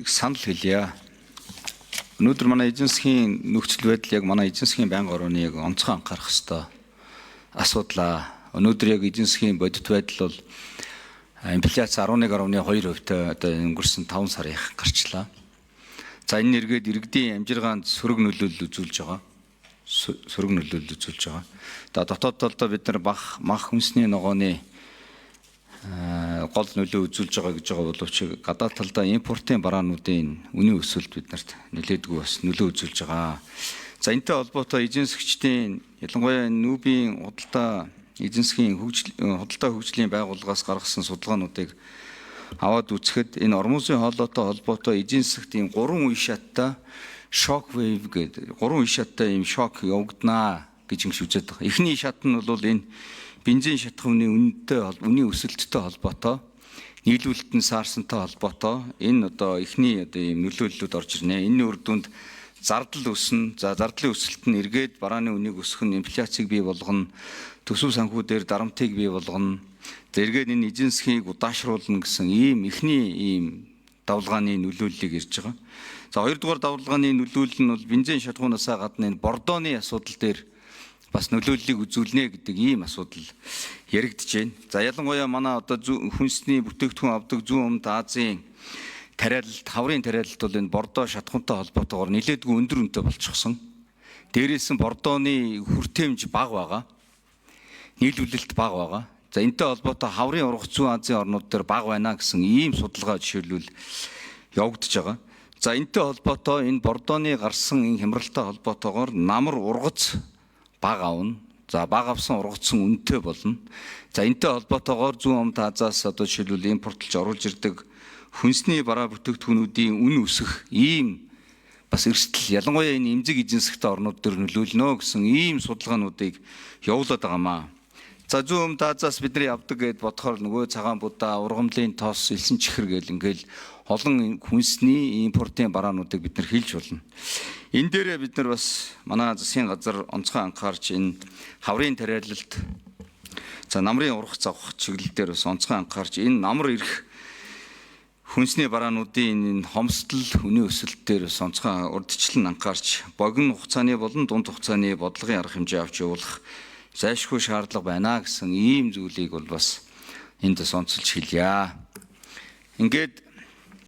санал хэлье. Өнөөдөр манай эзэн засгийн нөхцөл байдал яг манай эзэн засгийн байнгын орны яг онцгой анхаарах ёстой асуудлаа. Өнөөдөр яг эзэн засгийн бодит байдал бол инфляци 11.2%-тай одоо өнгөрсөн 5 сарын гарчлаа. За энэ нэргээд иргэдийн амжиргаанд сөрөг нөлөөлөл үзүүлж байгаа. Сөрөг нөлөөлөл үзүүлж байгаа. За дотоод талдаа бид нар мах хүнсний ногооны гол нөлөө үзүүлж байгаа гэж байгаа боловч гадаад талдаа импортын бараануудын үнийн өсөлт биднэрт нөлөөдгөө бас нөлөө үзүүлж байгаа. За энэтэй холбоотой эзэн засгчдын ялангуяа нүүбийн худалдаа эзэн засгийн худалдаа хөгжлийн байгууллагаас гаргасан судалгаануудыг аваад үзэхэд энэ ормон үсгийн хоолойтой холбоотой эзэн засгт ийм 3 үе шаттай шок вейв гэдэг 3 үе шаттай ийм шок явагдана гэж ингэж үзээд байгаа. Эхний шат нь бол энэ бензин шатхууны үнийн өсөлттэй холбоотой, нийлүүлэлтэн саарсантай холбоотой энэ одоо эхний одоо ийм нөлөөллүүд орж ирнэ. Энэ үр дүнд зардал өснө. За зардлын өсөлт нь эргээд барааны үнийг өсгөн инфляцийг бий болгоно. Төсөв санхүүдээр дарамтыг бий болгоно. Эргээд энэ эзэн засгийг удаашруулна гэсэн ийм эхний ийм давлгааны нөлөөллийг ирж байгаа. За хоёрдугаар давлгааны нөлөөлөл нь бол бензин шатхуунаас гадна энэ бордооны асуудал дээр бас нөлөөллийг үзүүлнэ гэдэг ийм асуудал яригдж байна. За ялангуяа манай одоо хүнсний бүтээгдэхүүн авдаг зүүн өмнөд Азийн тариалалт, хаврын тариалалт бол энэ бордоо шатхуунтай холбоотойгоор нэлээдгүй өндөр үнэтэй болчихсон. Дээрээс нь бордооны хүртээмж бага байгаа. Нийлүүлэлт бага байгаа. За энэтэй холбоотой хаврын ургац зүүн Азийн орнууд дээр бага байна гэсэн ийм судалгаа жишээлбэл явагдаж байгаа. За энэтэй холбоотой энэ бордооны гарсан энэ хямралтай холбоотойгоор намар ургац бага авна. За бага авсан ургацсан үнэтэй болно. За энэтэй холбоотойгоор зүүн өмнөд Азиас одоо жишээлбэл импортлж оруулж ирдэг хүнсний бараа бүтээгдэхүүнүүдийн үн өсөх ийм бас эрсдэл ялангуяа энэ эмзэг эзэн засгийн орнууд дээр нөлөөлнө гэсэн ийм судалгаануудыг явуулаад байгаамаа. За зүүн өмнөд Азиас бидний авдаг гэд бодохоор нөгөө цагаан будаа, ургамлын тоос, элсэн чихэр гэл ингээл олон хүнсний импортын бараануудыг бид нар хилж болно. Энэ дээрээ бид нар бас манай засгийн газар онцгой анхаарч энэ хаврын тариалалт, за намрын ургац авах чиглэл дээр бас онцгой анхаарч энэ намар ирэх хүнсний бараануудын энэ хомсдол, үнийн өсөлт дээр бас онцгой урдчлан анхаарч богино хугацааны болон дунд хугацааны бодлогын арга хэмжээ авч явуулах зайлшгүй шаардлага байна гэсэн ийм зүйлийг бол бас энд бас онцолж хэлье. Ингээд